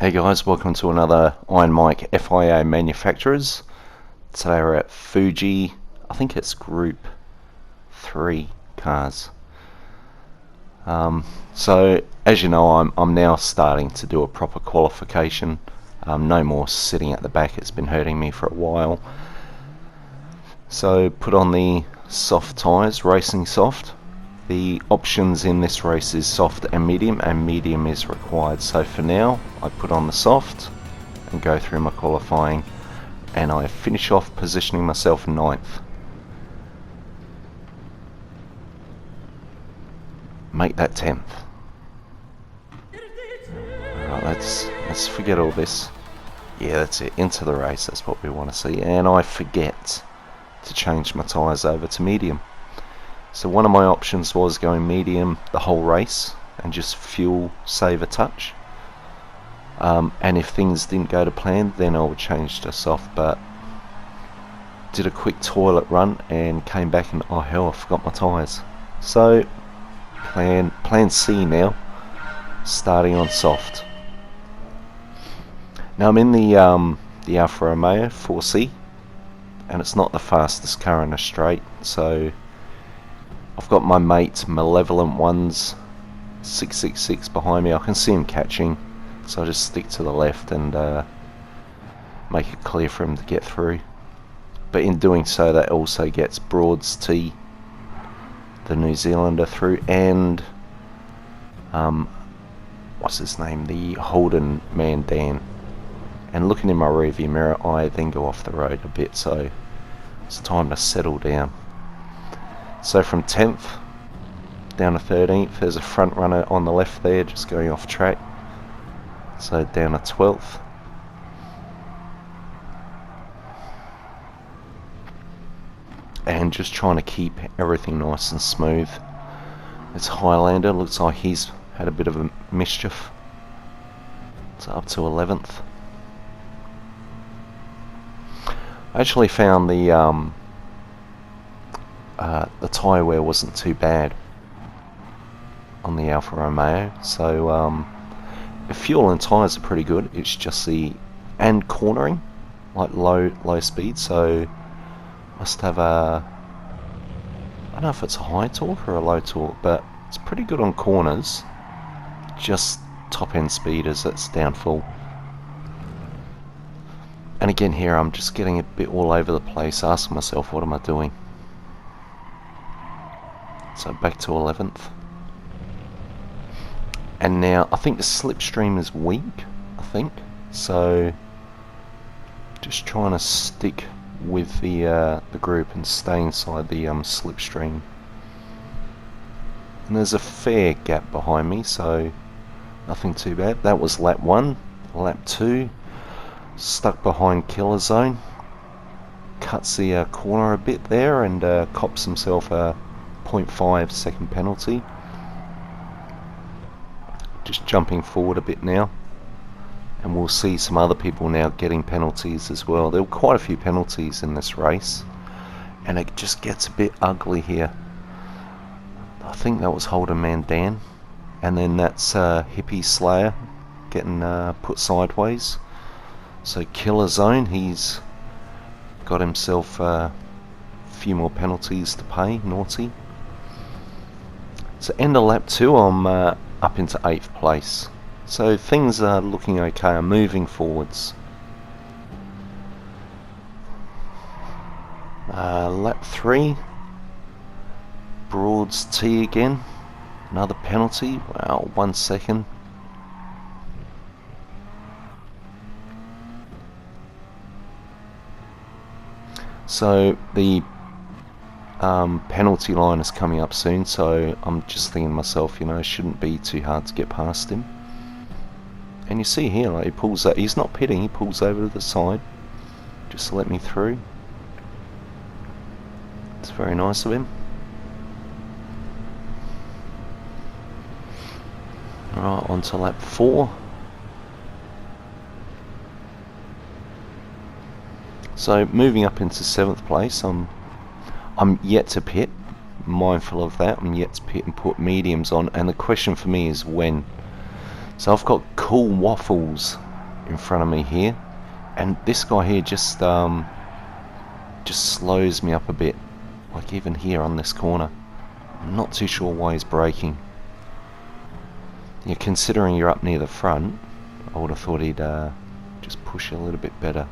Hey guys, welcome to another Iron Mike FIA Manufacturers. Today we're at Fuji. I think it's Group 3 cars. So as you know, I'm now starting to do a proper qualification. No more sitting at the back, it's been hurting me for a while. So put on the soft tyres, racing soft. The options in this race is soft and medium is required. So for now, I put on the soft and go through my qualifying, and I finish off positioning myself 9th. Make that 10th. Alright, let's forget all this. Yeah, that's it. Into the race, that's what we want to see. And I forget to change my tyres over to medium. So one of my options was going medium the whole race and just fuel save a touch. And if things didn't go to plan, then I would change to soft. But did a quick toilet run and came back and oh hell, I forgot my tyres. So plan C now, starting on soft. Now I'm in the Alfa Romeo 4C, and it's not the fastest car in a straight, so I've got my mate Malevolent Ones 666 behind me. I can see him catching, so I just stick to the left and make it clear for him to get through. But in doing so, that also gets Broads T, the New Zealander, through, and what's his name, the Holden man Dan. And looking in my rearview mirror, I then go off the road a bit, so it's time to settle down. So from 10th down to 13th, there's a front runner on the left there, just going off track. So down to 12th. And just trying to keep everything nice and smooth. It's Highlander, looks like he's had a bit of a mischief. So up to 11th. I actually found the tyre wear wasn't too bad on the Alfa Romeo, so the fuel and tyres are pretty good. It's just and cornering, like low speed, so must have a, I don't know if it's a high torque or a low torque, but it's pretty good on corners. Just top end speeders, that's downfall. And again here I'm just getting a bit all over the place, asking myself what am I doing. So back to 11th. And now I think the slipstream is weak, I think. So just trying to stick with the group and stay inside the slipstream. And there's a fair gap behind me, so nothing too bad. That was lap 1. Lap 2, stuck behind Killer Zone. Cuts the corner a bit there and cops himself a 0.5 second penalty. Just jumping forward a bit now, and we'll see some other people now getting penalties as well. There were quite a few penalties in this race, and it just gets a bit ugly here. I think that was Holden Man Dan, and then that's Hippie Slayer getting put sideways. So Killer Zone, he's got himself a few more penalties to pay, naughty. So end of lap 2, I'm up into 8th place. So things are looking okay, I'm moving forwards. Lap 3, Broads T again, another penalty, wow, 1 second. So the penalty line is coming up soon, so I'm just thinking to myself, you know, it shouldn't be too hard to get past him. And you see here, like, he pulls that, he's not pitting, he pulls over to the side just to let me through. It's very nice of him. Alright, on to lap 4. So moving up into 7th place, I'm yet to pit, mindful of that. I'm yet to pit and put mediums on, and the question for me is when. So I've got Cool Waffles in front of me here, and this guy here just slows me up a bit, like even here on this corner. I'm not too sure why he's braking. Yeah, considering you're up near the front, I would have thought he'd just push a little bit better.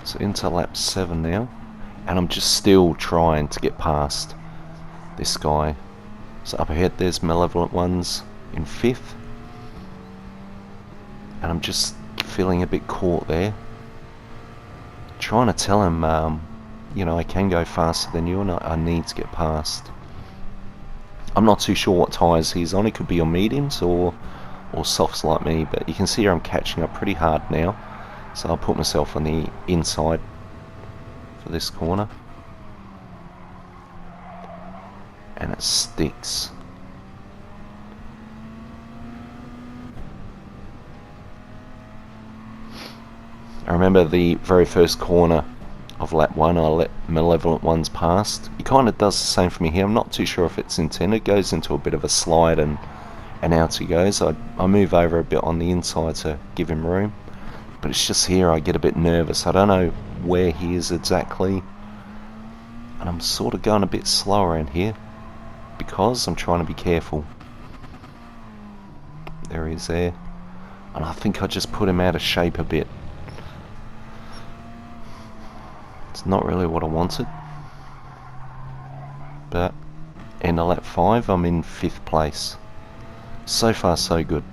So into lap 7 now, and I'm just still trying to get past this guy. So up ahead there's Malevolent Ones in 5th, and I'm just feeling a bit caught there, trying to tell him you know, I can go faster than you and I need to get past. I'm not too sure what tyres he's on. He could be on mediums or softs like me, but you can see here I'm catching up pretty hard now, so I'll put myself on the inside for this corner, and it sticks. I remember the very first corner of lap 1, I let Malevolent Ones past. He kind of does the same for me here. I'm not too sure if it's intended. Goes into a bit of a slide and out he goes. I move over a bit on the inside to give him room, but it's just here I get a bit nervous. I don't know where he is exactly, and I'm sort of going a bit slower in here because I'm trying to be careful. There he is there, and I think I just put him out of shape a bit. It's not really what I wanted, but in lap 5 I'm in 5th place. So far so good.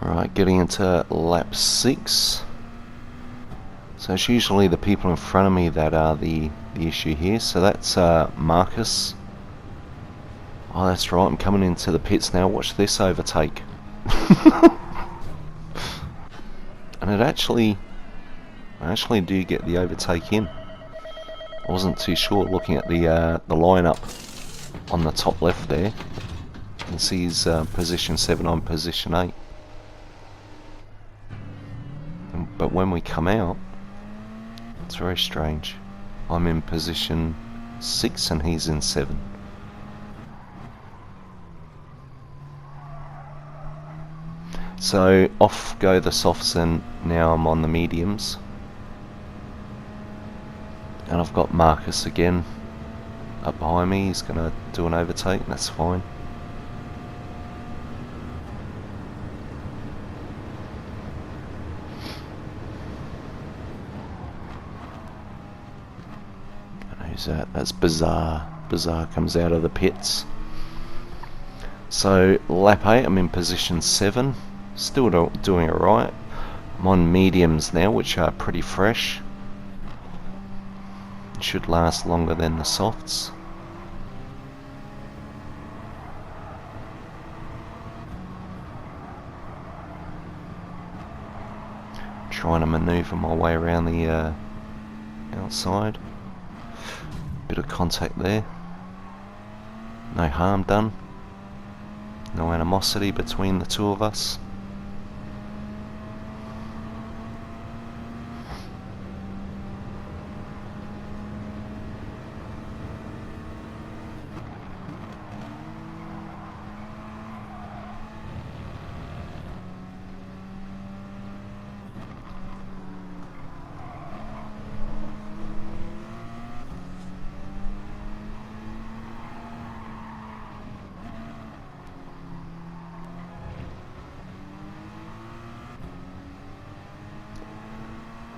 Alright, getting into lap 6. So it's usually the people in front of me that are the issue here. So that's Marcus. Oh, that's right, I'm coming into the pits now. Watch this overtake. And I actually do get the overtake in. I wasn't too sure looking at the lineup on the top left there. You can see he's position 7, I'm position 8. But when we come out, it's very strange. I'm in position 6 and he's in 7. So off go the softs, and now I'm on the mediums. And I've got Marcus again up behind me. He's going to do an overtake, and that's fine. Who's that? That's Bizarre. Bizarre comes out of the pits. So lap 8, I'm in position 7. Still doing alright. I'm on mediums now, which are pretty fresh. Should last longer than the softs. Trying to maneuver my way around the outside. Bit of contact there. No harm done. No animosity between the two of us.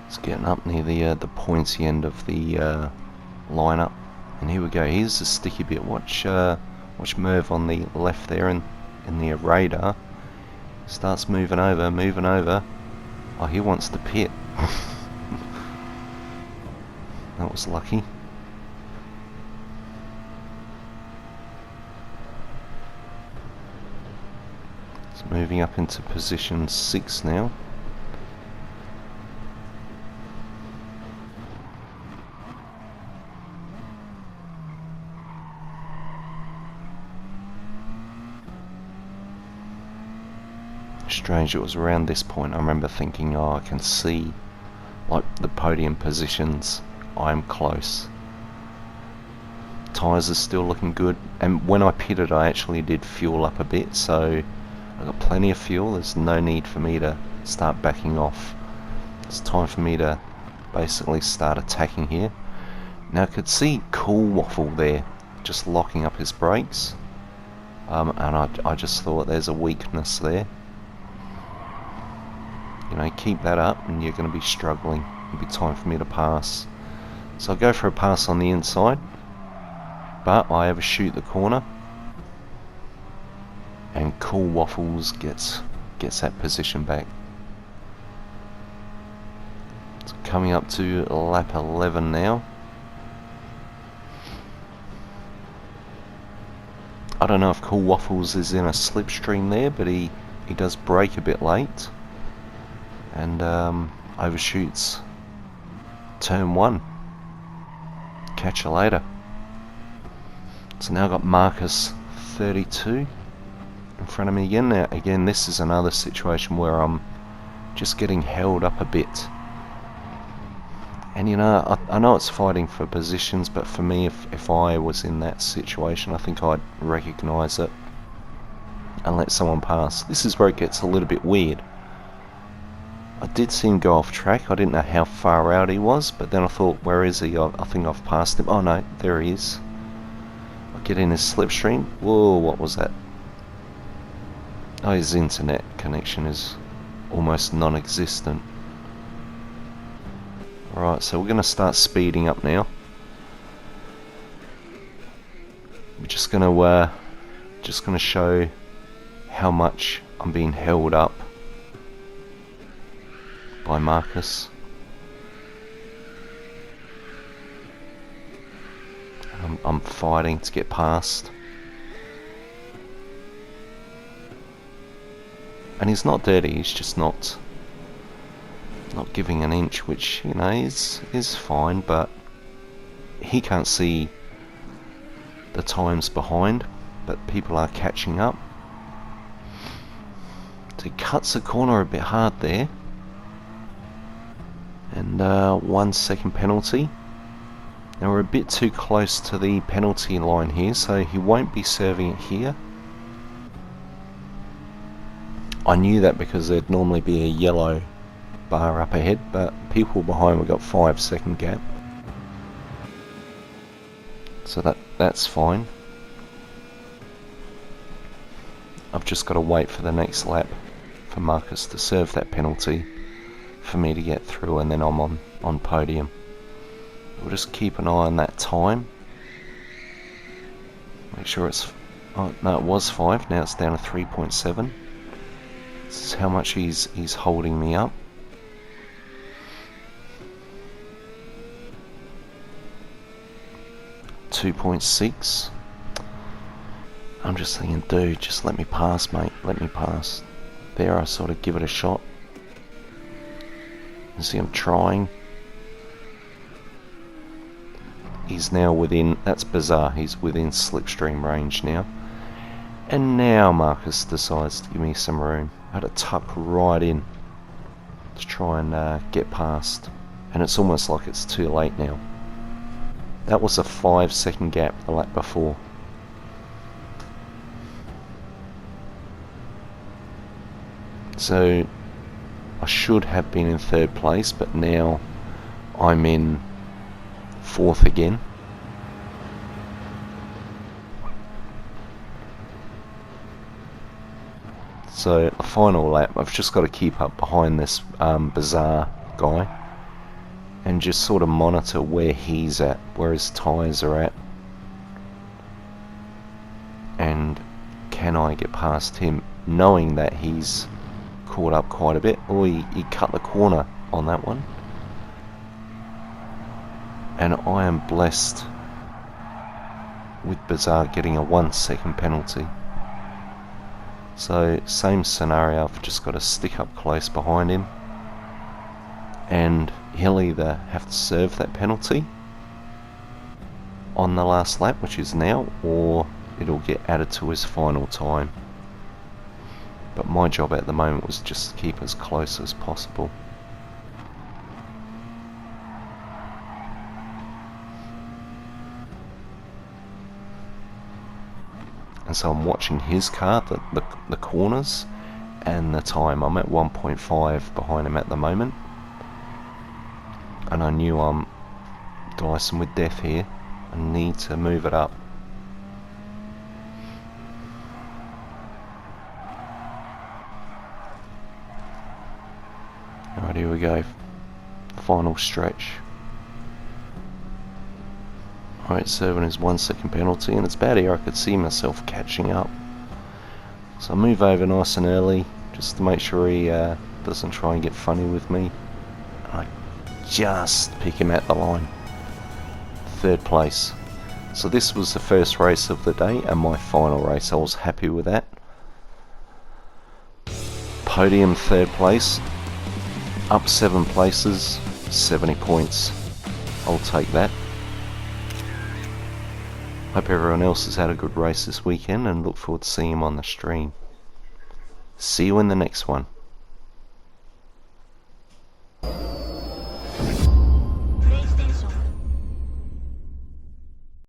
It's getting up near the pointy end of the lineup, and here we go. Here's the sticky bit. Watch Merv on the left there, in the radar. Starts moving over. Oh, he wants to pit. That was lucky. It's moving up into position 6 now. Strange, it was around this point I remember thinking, oh, I can see like the podium positions. I'm close. Tyres are still looking good, and when I pitted I actually did fuel up a bit, so I got plenty of fuel. There's no need for me to start backing off. It's time for me to basically start attacking here. Now I could see Cool Waffle there just locking up his brakes, and I just thought there's a weakness there. You know, keep that up and you're going to be struggling. It'll be time for me to pass. So I'll go for a pass on the inside, but I overshoot the corner, and Cool Waffles gets that position back. So coming up to lap 11 now. I don't know if Cool Waffles is in a slipstream there, but he does brake a bit late and overshoots turn 1. Catch you later. So now I've got Marcus 32 in front of me again. Now again, this is another situation where I'm just getting held up a bit. And you know, I know it's fighting for positions, but for me, if I was in that situation, I think I'd recognise it and let someone pass. This is where it gets a little bit weird. I did see him go off track. I didn't know how far out he was, but then I thought, where is he? I think I've passed him. Oh no, there he is. I get in his slipstream. Whoa, what was that? Oh, his internet connection is almost non-existent. Right, so we're going to start speeding up now. We're just going to show how much I'm being held up by Marcus. I'm fighting to get past. And he's not dirty, he's just not giving an inch, which, you know, is fine, but he can't see the times behind, but people are catching up. So he cuts the corner a bit hard there, and 1 second penalty. Now we're a bit too close to the penalty line here, so he won't be serving it here. I knew that because there'd normally be a yellow bar up ahead, but people behind, we've got 5 second gap, so that's fine. I've just got to wait for the next lap for Marcus to serve that penalty for me to get through, and then I'm on podium. We'll just keep an eye on that time, make sure it's, oh no, it was 5, now it's down to 3.7. This is how much he's holding me up. 2.6. I'm just thinking, dude, just let me pass, mate, let me pass. There, I sort of give it a shot. You see I'm trying. He's now within, that's bizarre, he's within slipstream range now. And now Marcus decides to give me some room. I had to tuck right in to try and get past. And it's almost like it's too late now. That was a 5 second gap the lap before. So I should have been in 3rd place, but now I'm in 4th again. So the final lap, I've just got to keep up behind this bizarre guy and just sort of monitor where he's at, where his tyres are at, and can I get past him, knowing that he's caught up quite a bit. Oh, he cut the corner on that one, and I am blessed with Bizarre getting a 1 second penalty. So same scenario, I've just got to stick up close behind him, and he'll either have to serve that penalty on the last lap, which is now, or it'll get added to his final time. but my job at the moment was just to keep as close as possible. And so I'm watching his car, the corners, and the time. I'm at 1.5 behind him at the moment. And I knew I'm dicing with death here. I need to move it up. Alright, here we go. Final stretch. Alright, serving his 1 second penalty, and it's about here I could see myself catching up. So I move over nice and early, just to make sure he doesn't try and get funny with me. And I just pick him at the line. 3rd place. So this was the first race of the day, and my final race. I was happy with that. Podium 3rd place. Up 7 places, 70 points. I'll take that. Hope everyone else has had a good race this weekend, and look forward to seeing him on the stream. See you in the next one.